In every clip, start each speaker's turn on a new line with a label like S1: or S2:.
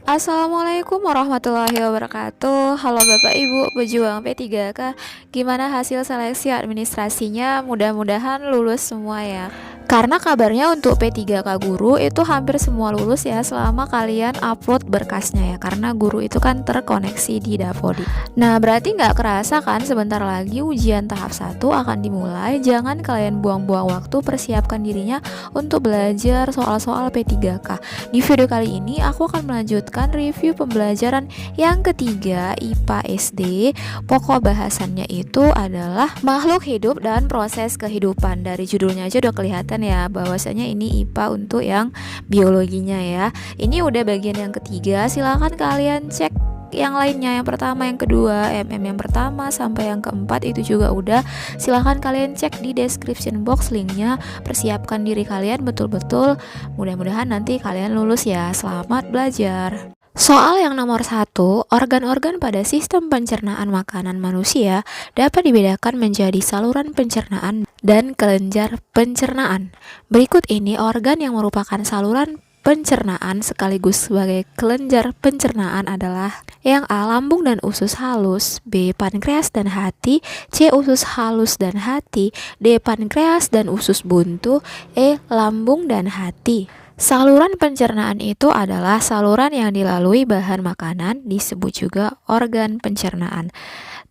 S1: Assalamualaikum warahmatullahi wabarakatuh. Halo Bapak Ibu pejuang P3K. Gimana hasil seleksi administrasinya? Mudah-mudahan lulus semua ya. Karena kabarnya untuk P3K guru itu hampir semua lulus ya selama kalian upload berkasnya ya. Karena guru itu kan terkoneksi di Davodi. Nah berarti nggak kerasa kan sebentar lagi ujian tahap 1 akan dimulai. Jangan kalian buang-buang waktu, persiapkan dirinya untuk belajar soal-soal P3K. Di video kali ini aku akan melanjutkan review pembelajaran yang ketiga IPA SD. Pokok bahasannya itu adalah makhluk hidup dan proses kehidupan. Dari judulnya aja udah kelihatan ya bahwasanya ini IPA untuk yang biologinya ya. Ini udah bagian yang ketiga, silahkan kalian cek yang lainnya, yang pertama, yang kedua, yang pertama sampai yang keempat itu juga udah. Silahkan kalian cek di description box linknya. Persiapkan diri kalian betul-betul. Mudah-mudahan nanti kalian lulus ya. Selamat belajar. Soal yang nomor 1, organ-organ pada sistem pencernaan makanan manusia dapat dibedakan menjadi saluran pencernaan dan kelenjar pencernaan. Berikut ini organ yang merupakan saluran pencernaan sekaligus sebagai kelenjar pencernaan adalah yang A. Lambung dan usus halus, B. Pankreas dan hati, C. Usus halus dan hati, D. Pankreas dan usus buntu, E. Lambung dan hati. Saluran pencernaan itu adalah saluran yang dilalui bahan makanan, disebut juga organ pencernaan.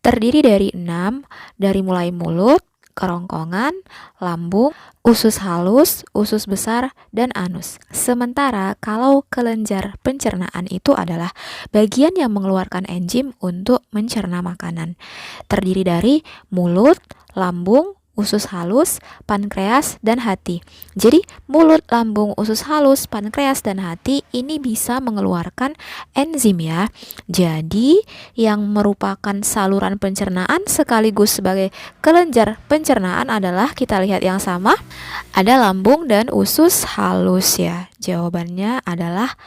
S1: Terdiri dari 6, dari mulai mulut, kerongkongan, lambung, usus halus, usus besar, dan anus. Sementara kalau kelenjar pencernaan itu adalah bagian yang mengeluarkan enzim untuk mencerna makanan. Terdiri dari mulut, lambung, usus halus, pankreas, dan hati. Jadi mulut, lambung, usus halus, pankreas, dan hati ini bisa mengeluarkan enzim ya. Jadi yang merupakan saluran pencernaan sekaligus sebagai kelenjar pencernaan adalah, kita lihat yang sama, ada lambung dan usus halus ya. Jawabannya adalah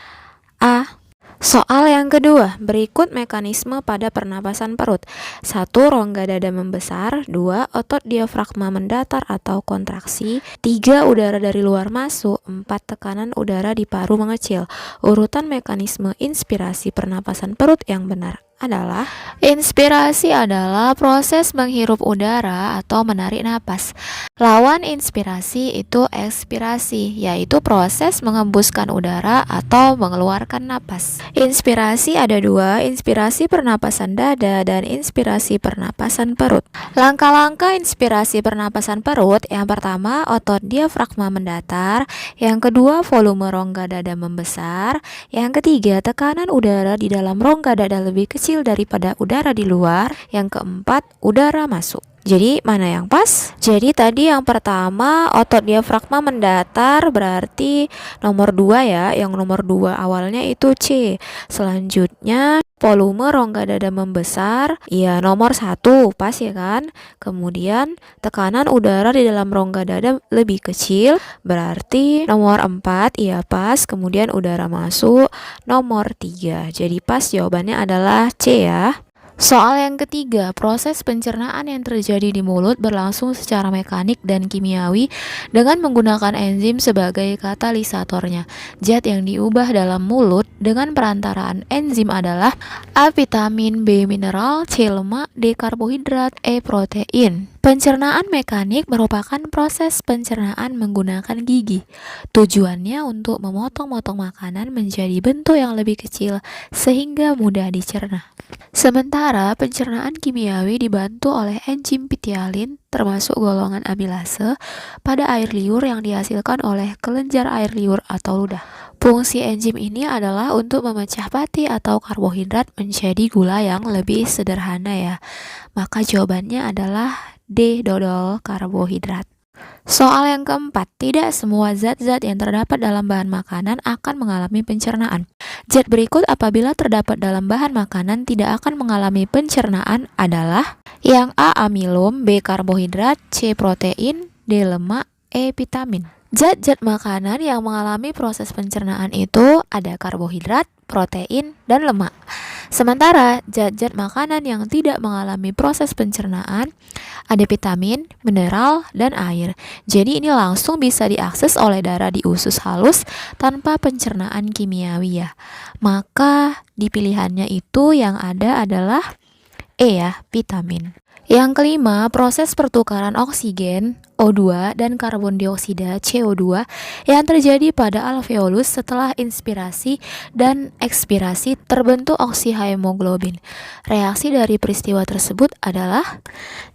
S1: A. Soal yang kedua, berikut mekanisme pada pernapasan perut. 1. Rongga dada membesar. 2. Otot diafragma mendatar atau kontraksi. 3. Udara dari luar masuk. 4. Tekanan udara di paru mengecil. Urutan mekanisme inspirasi pernapasan perut yang benar adalah, inspirasi adalah proses menghirup udara atau menarik napas. Lawan inspirasi itu ekspirasi, yaitu proses mengembuskan udara atau mengeluarkan napas. Inspirasi ada dua, inspirasi pernapasan dada dan inspirasi pernapasan perut. Langkah-langkah inspirasi pernapasan perut, yang pertama otot diafragma mendatar, yang kedua volume rongga dada membesar, yang ketiga tekanan udara di dalam rongga dada lebih kecil daripada udara di luar, yang keempat udara masuk. Jadi mana yang pas? Jadi tadi yang pertama otot diafragma mendatar berarti nomor 2 ya. Yang nomor 2 awalnya itu C. Selanjutnya volume rongga dada membesar, ya nomor 1 pas ya kan. Kemudian tekanan udara di dalam rongga dada lebih kecil berarti nomor 4 iya pas. Kemudian udara masuk nomor 3. Jadi pas jawabannya adalah C ya. Soal yang ketiga, proses pencernaan yang terjadi di mulut berlangsung secara mekanik dan kimiawi dengan menggunakan enzim sebagai katalisatornya. Zat yang diubah dalam mulut dengan perantaraan enzim adalah A. Vitamin, B. Mineral, C. Lemak, D. Karbohidrat, E. Protein. Pencernaan mekanik merupakan proses pencernaan menggunakan gigi. Tujuannya untuk memotong-motong makanan menjadi bentuk yang lebih kecil sehingga mudah dicerna. Sementara pencernaan kimiawi dibantu oleh enzim pitialin termasuk golongan amilase pada air liur yang dihasilkan oleh kelenjar air liur atau ludah. Fungsi enzim ini adalah untuk memecah pati atau karbohidrat menjadi gula yang lebih sederhana ya. Maka jawabannya adalah D. Dodol karbohidrat. Soal yang keempat, tidak semua zat-zat yang terdapat dalam bahan makanan akan mengalami pencernaan. Zat berikut apabila terdapat dalam bahan makanan tidak akan mengalami pencernaan adalah yang A. Amilum, B. Karbohidrat, C. Protein, D. Lemak, E. Vitamin. Zat-zat makanan yang mengalami proses pencernaan itu ada karbohidrat, protein, dan lemak. Sementara zat-zat makanan yang tidak mengalami proses pencernaan ada vitamin, mineral, dan air. Jadi ini langsung bisa diakses oleh darah di usus halus tanpa pencernaan kimiawi ya. Maka di pilihannya itu yang ada adalah E ya, vitamin. Yang kelima, proses pertukaran oksigen O2 dan karbon dioksida CO2 yang terjadi pada alveolus setelah inspirasi dan ekspirasi terbentuk oksihemoglobin. Reaksi dari peristiwa tersebut adalah,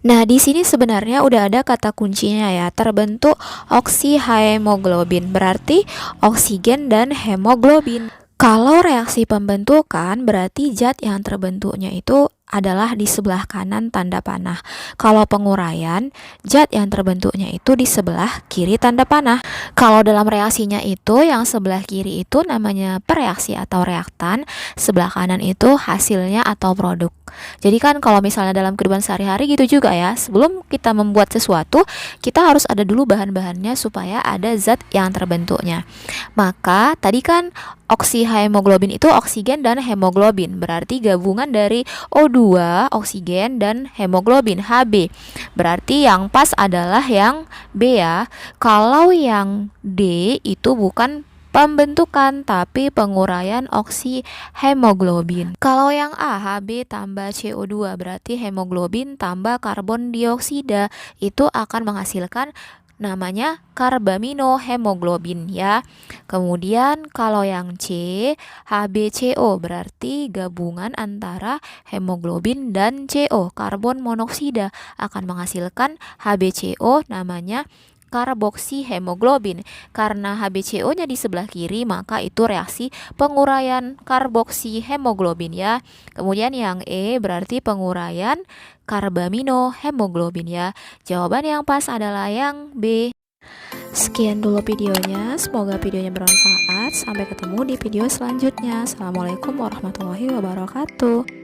S1: nah di sini sebenarnya udah ada kata kuncinya ya, terbentuk oksihemoglobin, berarti oksigen dan hemoglobin. Kalau reaksi pembentukan berarti zat yang terbentuknya itu adalah di sebelah kanan tanda panah. Kalau penguraian, zat yang terbentuknya itu di sebelah kiri tanda panah. Kalau dalam reaksinya itu yang sebelah kiri itu namanya pereaksi atau reaktan, sebelah kanan itu hasilnya atau produk. Jadi kan kalau misalnya dalam kehidupan sehari-hari gitu juga ya, sebelum kita membuat sesuatu, kita harus ada dulu bahan-bahannya supaya ada zat yang terbentuknya. Maka tadi kan oksihemoglobin itu oksigen dan hemoglobin, berarti gabungan dari O2, oksigen, dan hemoglobin Hb. Berarti yang pas adalah yang B ya. Kalau yang D itu bukan pembentukan tapi penguraian oksihemoglobin. Kalau yang A, Hb tambah CO2 berarti hemoglobin tambah karbon dioksida, itu akan menghasilkan namanya karbaminohemoglobin ya. Kemudian kalau yang C, HbCO berarti gabungan antara hemoglobin dan CO, karbon monoksida, akan menghasilkan HbCO namanya karboksihemoglobin. Karena HbCO-nya di sebelah kiri, maka itu reaksi penguraian karboksihemoglobin ya. Kemudian yang E berarti penguraian karbaminohemoglobin ya. Jawaban yang pas adalah yang B. Sekian dulu videonya, semoga videonya bermanfaat. Sampai ketemu di video selanjutnya. Assalamualaikum warahmatullahi wabarakatuh.